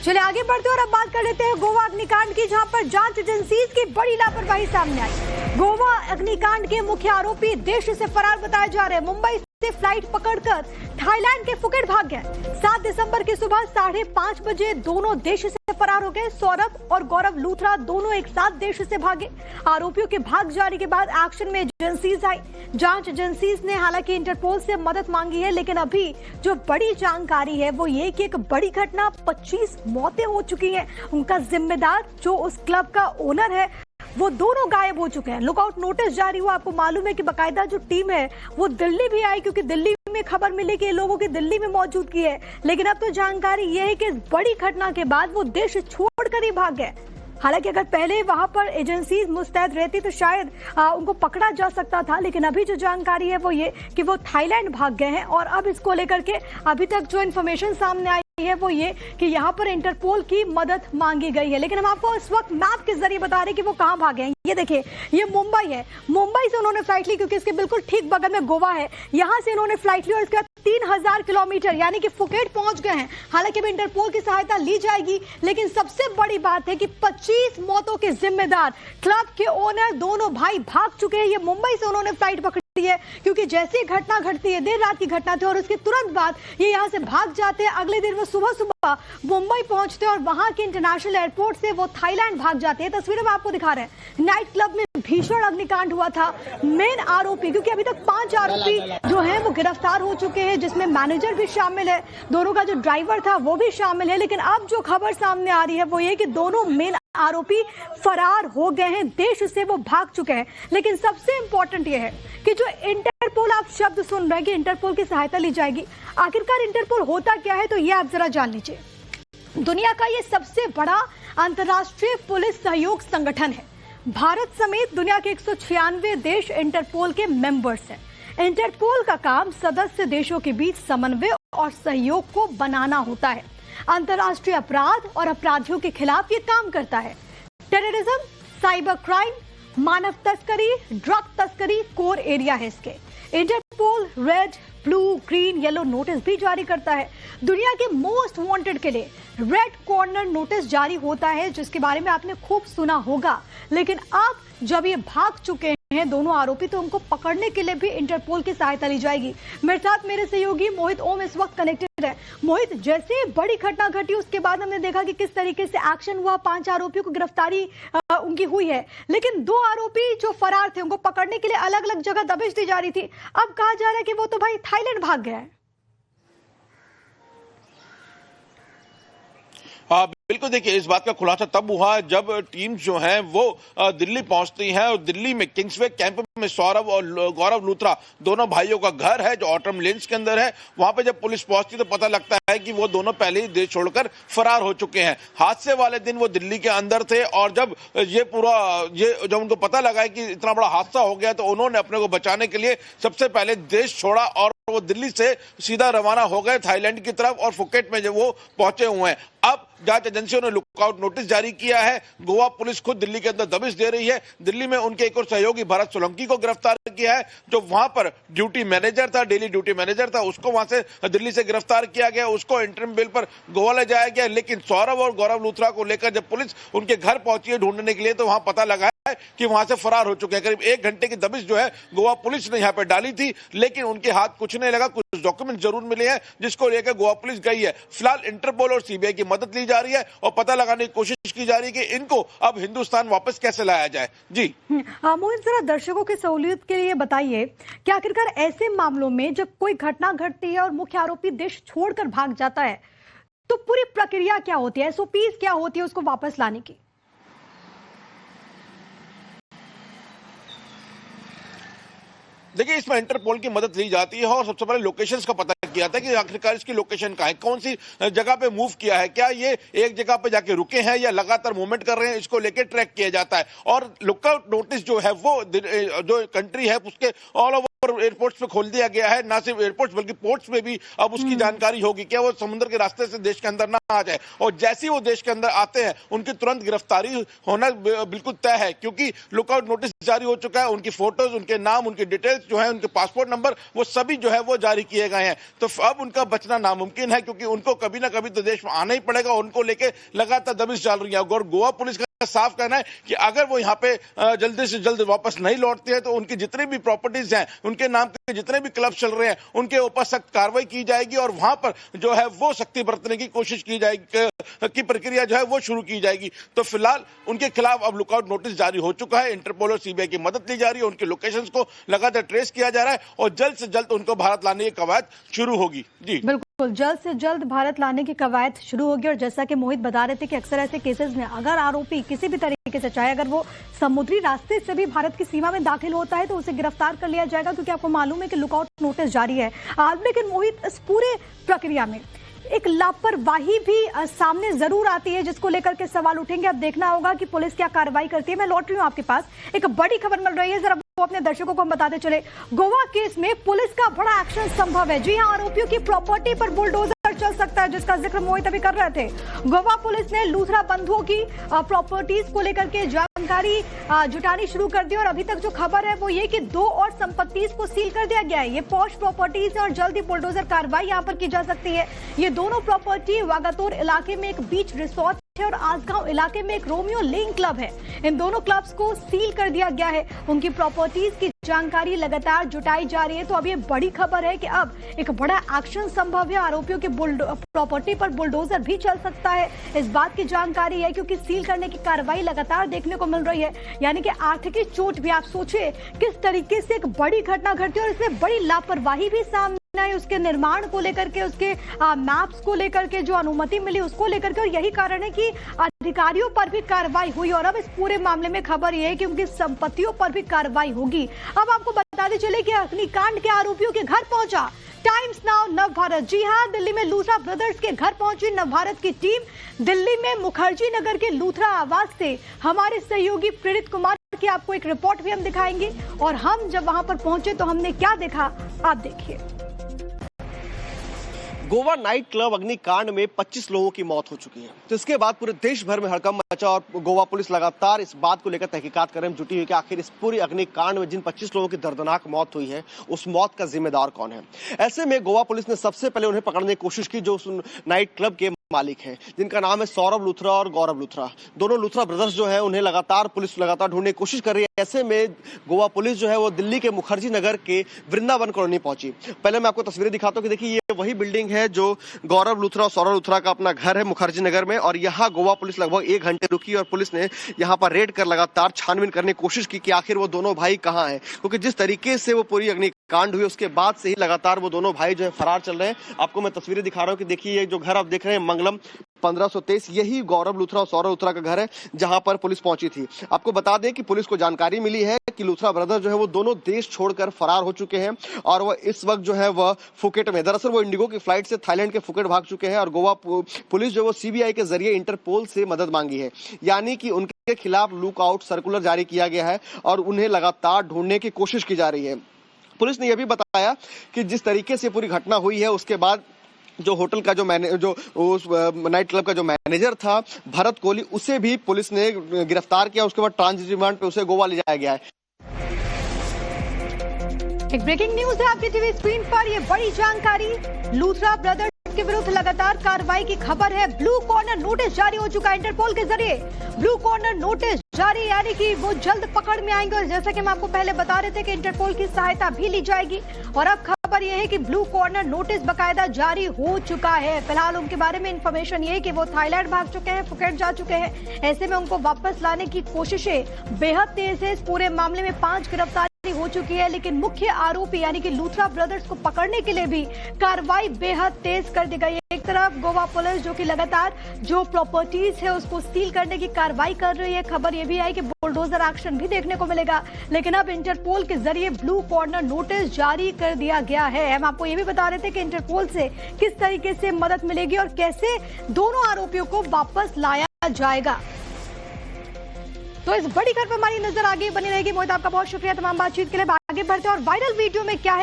चलिए आगे बढ़ते हैं और अब बात कर लेते हैं गोवा अग्निकांड की, जहां पर जांच एजेंसीज की बड़ी लापरवाही सामने आई। गोवा अग्निकांड के मुख्य आरोपी देश से फरार बताए जा रहे हैं। मुंबई से फ्लाइट पकड़कर थाईलैंड के फुकेट भाग गए। 7 दिसंबर की सुबह 5:30 बजे दोनों देश से फरार हो गए। सौरभ और गौरव लूथरा दोनों एक साथ देश से भागे। आरोपियों के भाग जाने के बाद एक्शन में एजेंसीज आई। जांच एजेंसीज ने हालांकि इंटरपोल से मदद मांगी है, लेकिन अभी जो बड़ी जानकारी है वो ये कि एक बड़ी घटना, 25 मौतें हो चुकी हैं। उनका जिम्मेदार जो उस क्लब का ओनर है वो दोनों गायब हो चुके हैं। लुकआउट नोटिस जारी हुआ। आपको मालूम है कि बकायदा जो टीम है वो दिल्ली भी आई, क्योंकि दिल्ली में खबर मिली कि लोगों की दिल्ली में मौजूदगी है। लेकिन अब तो जानकारी यह है कि इस बड़ी घटना के बाद वो देश छोड़कर ही भाग गए। हालांकि अगर पहले वहां पर एजेंसीज मुस्तैद रहती तो शायद उनको पकड़ा जा सकता था, लेकिन अभी जो जानकारी है वो ये कि वो थाईलैंड भाग गए हैं। और अब इसको लेकर के अभी तक जो इन्फॉर्मेशन सामने आई है वो ये कि यहाँ पर इंटरपोल की मदद मांगी गई है। लेकिन हम आपको इस वक्त मैप के जरिए बता रहे हैं कि वो कहाँ भागे हैं। ये देखिए, ये मुंबई है। मुंबई से उन्होंने फ्लाइट ली क्योंकि इसके बिल्कुल ठीक बगल में गोवा है। यहाँ से इन्होंने फ्लाइट ली और इसके बाद 3000 किलोमीटर यानी कि फुकेट पहुंच गए हैं। हालांकि अब इंटरपोल की सहायता ली जाएगी, लेकिन सबसे बड़ी बात है कि 25 मौतों के जिम्मेदार क्लब के ओनर दोनों भाई भाग चुके हैं। ये मुंबई से उन्होंने फ्लाइट पकड़ी है, क्योंकि जैसे ही घटना घटती है, देर रात की घटना थी और उसके तुरंत बाद ये यहाँ से भाग जाते हैं। अगले दिन वो सुबह सुबह मुंबई पहुंचते हैं और वहां के इंटरनेशनल एयरपोर्ट से वो थाईलैंड भाग जाते हैं। तस्वीरें में आपको दिखा रहे हैं। नाइट क्लब में भीषण अग्निकांड हुआ था। मेन आरोपी, क्योंकि अभी तक 5 आरोपी जो हैं वो गिरफ्तार हो चुके हैं, जिसमें मैनेजर भी शामिल है, दोनों का जो ड्राइवर था वो भी शामिल है। लेकिन अब जो खबर सामने आ रही है वो ये कि दोनों मेन आरोपी फरार हो गए हैं, देश से वो भाग चुके हैं। लेकिन सबसे इंपॉर्टेंट ये है कि जो इंटरपोल, आप शब्द सुन रहे हैं कि इंटरपोल की सहायता ली जाएगी। आखिरकार इंटरपोल होता क्या है, तो ये आप जरा जान लीजिए। दुनिया का ये सबसे बड़ा अंतर्राष्ट्रीय पुलिस सहयोग संगठन है। भारत समेत दुनिया के 196 देश इंटरपोल के मेंबर्स हैं। इंटरपोल का काम सदस्य देशों के बीच समन्वय और सहयोग को बनाना होता है। अंतर्राष्ट्रीय अपराध और अपराधियों के खिलाफ ये काम करता है। टेररिज्म, साइबर क्राइम, मानव तस्करी, ड्रग तस्करी कोर एरिया है इसके। Interpol red, blue, green, yellow notice भी जारी करता है। दुनिया के मोस्ट वांटेड के लिए रेड कॉर्नर नोटिस जारी होता है, जिसके बारे में आपने खूब सुना होगा। लेकिन अब जब ये भाग चुके हैं दोनों आरोपी, तो उनको पकड़ने के लिए भी इंटरपोल की सहायता ली जाएगी। मेरे साथ मेरे सहयोगी मोहित ओम इस वक्त कनेक्टेड है। मोहित, जैसे बड़ी घटना घटी उसके बाद हमने देखा कि किस तरीके से एक्शन हुआ, 5 आरोपियों को गिरफ्तारी उनकी हुई है, लेकिन 2 आरोपी जो फरार थे उनको पकड़ने के लिए अलग अलग जगह दबिश दी जा रही थी। अब कहा जा रहा है कि वो तो भाई थाईलैंड भाग गया है। हाँ बिल्कुल, देखिए इस बात का खुलासा तब हुआ जब टीम जो है वो दिल्ली पहुंचती है और दिल्ली में किंग्सवे कैंप में सौरभ और गौरव लूथरा दोनों भाइयों का घर है जो ऑटम लेन्स के अंदर है। वहां पे जब पुलिस पहुंचती तो पता लगता है कि वो दोनों पहले ही देश छोड़कर फरार हो चुके हैं। हादसे वाले दिन वो दिल्ली के अंदर थे और जब जब उनको पता लगा कि इतना बड़ा हादसा हो गया तो उन्होंने अपने को बचाने के लिए सबसे पहले देश छोड़ा और वो दिल्ली से सीधा रवाना हो गए थाईलैंड की तरफ और फुकेट में जो वो पहुंचे हुए हैं। अब जांच एजेंसियों ने लुकआउट नोटिस जारी किया है। गोवा पुलिस खुद दिल्ली के अंदर दबिश दे रही है। दिल्ली में उनके एक और सहयोगी भरत सोलंकी को गिरफ्तार किया है, जो वहां पर ड्यूटी मैनेजर था, डेली ड्यूटी मैनेजर था। उसको वहां से दिल्ली से गिरफ्तार किया गया, उसको इंटरिम बेल पर गोवा ले जाया गया। लेकिन सौरभ और गौरव लूथरा को लेकर जब पुलिस उनके घर पहुंची है ढूंढने के लिए, तो वहां पता लगा कि वहां से फरार हो चुके हैं। करीब 1 घंटे की दबिश जो है गोवा पुलिस ने यहाँ पे डाली थी, लेकिन उनके हाथ कुछ नहीं लगा। कुछ डॉक्यूमेंट जरूर मिले हैं जिसको लेकर गोवा पुलिस गई है। फिलहाल इंटरपोल और सीबीआई की मदद ली जा रही है और पता लगाने की कोशिश की जा रही है कि इनको अब हिंदुस्तान वापस कैसे लाया जाए। जी मोहित, जरा दर्शकों की सहूलियत के लिए बताइए कि आखिरकार ऐसे मामलों में जब कोई घटना घटती है और मुख्य आरोपी देश छोड़कर भाग जाता है, तो पूरी प्रक्रिया क्या होती है, एसओपीज क्या होती है उसको वापस लाने की? देखिए, इसमें इंटरपोल की मदद ली जाती है और सबसे पहले लोकेशंस का पता किया था कि आखिरकार इसकी लोकेशन कहाँ है, कौन सी जगह पे मूव किया है, क्या ये एक जगह पे जाके रुके हैं या लगातार मूवमेंट कर रहे हैं, इसको लेके ट्रैक किया जाता है। और लुकआउट नोटिस जो है वो जो कंट्री है उसके ऑल ओवर एयरपोर्ट्स पे खोल दिया गया है। ना सिर्फ एयरपोर्ट्स बल्कि पोर्ट्स में भी अब उसकी जानकारी होगी कि वो समुद्र के रास्ते से देश के अंदर ना आ जाए, और जैसे ही वो देश के अंदर आते हैं उनकी तुरंत गिरफ्तारी होना बिल्कुल तय है, क्योंकि लुकआउट नोटिस जारी हो चुका है। उनकी फोटोज, उनके नाम, उनकी डिटेल्स जो है, उनके पासपोर्ट नंबर, वो सभी जो है वो जारी किए गए हैं। तो अब उनका बचना नामुमकिन है, क्योंकि उनको कभी ना कभी तो देश में आना ही पड़ेगा। उनको लेके लगातार दबिश चल रही है, और गोवा पुलिस का साफ कहना है कि अगर वो यहाँ पे जल्दी से जल्द वापस नहीं लौटते हैं तो उनकी जितनी भी प्रॉपर्टीज हैं, उनके नाम के जितने भी क्लब चल रहे हैं, उनके ऊपर सख्त कार्रवाई की जाएगी, और वहां पर जो है वो सख्ती बरतने की कोशिश की जाएगी, की प्रक्रिया जो है वो शुरू की जाएगी। तो फिलहाल उनके खिलाफ अब लुकआउट नोटिस जारी हो चुका है। इंटरपोल और सीबीआई की मदद ली जा रही है, उनके लोकेशंस को लगातार ट्रेस किया जा रहा है, और जल्द से जल्द उनको भारत लाने की कवायद शुरू होगी। जी बिल्कुल, जल्द से जल्द भारत लाने की कवायद शुरू होगी। और जैसा कि मोहित बता रहे थे कि अक्सर ऐसे केसेस में अगर आरोपी किसी भी तरीके से, चाहे अगर वो समुद्री रास्ते से भी भारत की सीमा में दाखिल होता है, तो उसे गिरफ्तार कर लिया जाएगा, क्योंकि आपको मालूम है कि लुकआउट नोटिस जारी है। लेकिन मोहित, इस पूरे प्रक्रिया में एक लापरवाही भी सामने जरूर आती है, जिसको लेकर के सवाल उठेंगे। अब देखना होगा कि पुलिस क्या कार्रवाई करती है। मैं लौट रही हूँ आपके पास, एक बड़ी खबर मिल रही है, जरा वो अपने दर्शकों को हम बताते चले। गोवा केस में पुलिस का बड़ा एक्शन संभव है। जी हां, आरोपियों की प्रॉपर्टी पर बुलडोजर चल सकता है, जिसका जिक्र मोहित अभी कर रहे थे। गोवा पुलिस ने लूथरा बंधुओं की प्रॉपर्टीज को लेकर के जानकारी जुटानी शुरू कर दी, और अभी तक जो खबर है वो ये कि 2 और संपत्तियों को सील कर दिया गया है। ये पॉश प्रॉपर्टीज है, और जल्दी बुलडोजर कार्रवाई यहां पर की जा सकती है। ये दोनों प्रॉपर्टी वागातोर इलाके में एक बीच रिसोर्ट और आसगांव इलाके में एक रोमियो लेन क्लब है। इन दोनों क्लब्स को सील कर दिया गया है। उनकी प्रॉपर्टीज की जानकारी लगातार जुटाई जा रही है। तो अब ये बड़ी खबर है कि अब एक बड़ा एक्शन संभव है। आरोपियों की प्रॉपर्टी पर बुलडोजर भी चल सकता है, इस बात की जानकारी है, क्योंकि सील करने की कार्रवाई लगातार देखने को मिल रही है। यानी कि आर्थिक चोट भी, आप सोचिए किस तरीके से एक बड़ी घटना घटती है, और इसमें बड़ी लापरवाही भी सामने है, उसके निर्माण को लेकर के, उसके मैप्स को लेकर के, जो अनुमति मिली उसको लेकर के, और यही कारण है कि अधिकारियों पर भी कार्रवाई हुई। और अब इस पूरे मामले में खबर यह है कि उनकी संपत्तियों पर भी कार्रवाई होगी। अब आपको बताते चले कि अग्निकांड के आरोपियों के घर पहुंचा टाइम्स नाउ नवभारत। जी हां, दिल्ली में लूथरा ब्रदर्स के घर पहुंची नवभारत की टीम। दिल्ली में मुखर्जी नगर के लूथरा आवास से हमारे सहयोगी प्रेरित कुमार की आपको एक रिपोर्ट भी हम दिखाएंगे, और हम जब वहां पर पहुंचे तो हमने क्या देखा, आप देखिए। गोवा नाइट क्लब अग्निकांड में 25 लोगों की मौत हो चुकी है। तो इसके बाद पूरे देश भर में हड़कंप मचा, और गोवा पुलिस लगातार इस बात को लेकर तहकीकात करने में जुटी हुई कि आखिर इस पूरी अग्निकांड में जिन 25 लोगों की दर्दनाक मौत हुई है, उस मौत का जिम्मेदार कौन है। ऐसे में गोवा पुलिस ने सबसे पहले उन्हें पकड़ने की कोशिश की, जो उस नाइट क्लब के मालिक हैं, जिनका नाम है सौरभ लूथरा और गौरव लूथरा। दोनों लूथरा ब्रदर्स जो है, उन्हें पुलिस लगातार ढूंढने की कोशिश कर रही है। ऐसे में गोवा पुलिस जो है वो दिल्ली के मुखर्जी नगर के वृंदावन कॉलोनी पहुंची। पहले मैं आपको तस्वीरें दिखाता हूं कि देखिए, ये वही बिल्डिंग है जो गौरव लूथरा और सौरभ लूथरा का अपना घर है मुखर्जी नगर में, और यहाँ गोवा पुलिस लगभग 1 घंटे रुकी, और पुलिस ने यहाँ पर रेड कर लगातार छानबीन करने की कोशिश की कि आखिर वो दोनों भाई कहाँ हैं, क्योंकि जिस तरीके से वो पूरी अग्निकांड हुई उसके बाद से ही लगातार वो दोनों भाई जो है फरार चल रहे हैं। आपको मैं तस्वीरें दिखा रहा हूँ कि देखिए, ये जो घर आप देख रहे हैं मंगलम 1523, यही गौरव लूथरा और सौरभ लूथरा का घर है, जहां पर पुलिस पहुंची थी। आपको बता दें कि पुलिस को जानकारी मिली है कि लूथरा ब्रदर जो है वो दोनों देश छोड़कर फरार हो चुके हैं, और वह इस वक्त जो है वह फुकेट में, दरअसल वो इंडिगो की फ्लाइट से थाईलैंड के फुकेट भाग चुके हैं, और गोवा पुलिस जो वो सीबीआई के जरिए इंटरपोल से मदद मांगी है। यानी कि उनके खिलाफ लुकआउट सर्कुलर जारी किया गया है, और उन्हें लगातार ढूंढने की कोशिश की जा रही है। पुलिस ने यह भी बताया कि जिस तरीके से पूरी घटना हुई है, उसके बाद जो होटल का जो नाइट क्लब का जो मैनेजर था भरत कोहली, उसे भी पुलिस ने गिरफ्तार किया। उसके बाद ट्रांजिट रिमांड पे उसे गोवा ले जाया गया है। एक ब्रेकिंग न्यूज है आपकी टीवी स्क्रीन पर, ये बड़ी जानकारी। लूथरा ब्रदर्स के विरुद्ध लगातार कार्रवाई की खबर है। ब्लू कॉर्नर नोटिस जारी हो चुका है इंटरपोल के जरिए। ब्लू कॉर्नर नोटिस जारी, यानी कि वो जल्द पकड़ में आएंगे, और जैसा कि हम आपको पहले बता रहे थे कि इंटरपोल की सहायता भी ली जाएगी। और अब खबर यह है कि ब्लू कॉर्नर नोटिस बकायदा जारी हो चुका है। फिलहाल उनके बारे में इंफॉर्मेशन ये है कि वो थाईलैंड भाग चुके हैं, फुकेट जा चुके हैं। ऐसे में उनको वापस लाने की कोशिशें बेहद तेज है। इस पूरे मामले में 5 गिरफ्तारी हो चुकी है, लेकिन मुख्य आरोपी यानी कि लूथरा ब्रदर्स को पकड़ने के लिए भी कार्रवाई बेहद तेज कर दी गई है। एक तरफ गोवा पुलिस जो कि लगातार जो प्रॉपर्टीज है उसको सील करने की कार्रवाई कर रही है। खबर यह भी है कि बुलडोजर एक्शन भी देखने को मिलेगा, लेकिन अब इंटरपोल के जरिए ब्लू कॉर्नर नोटिस जारी कर दिया गया है। हम आपको ये भी बता रहे थे कि इंटरपोल से किस तरीके से मदद मिलेगी और कैसे दोनों आरोपियों को वापस लाया जाएगा। तो इस बड़ी खबर पर हमारी नजर आगे बनी रहेगी। मोहित, आपका बहुत शुक्रिया तमाम बातचीत के लिए। आगे बढ़ते हैं और वायरल वीडियो में क्या है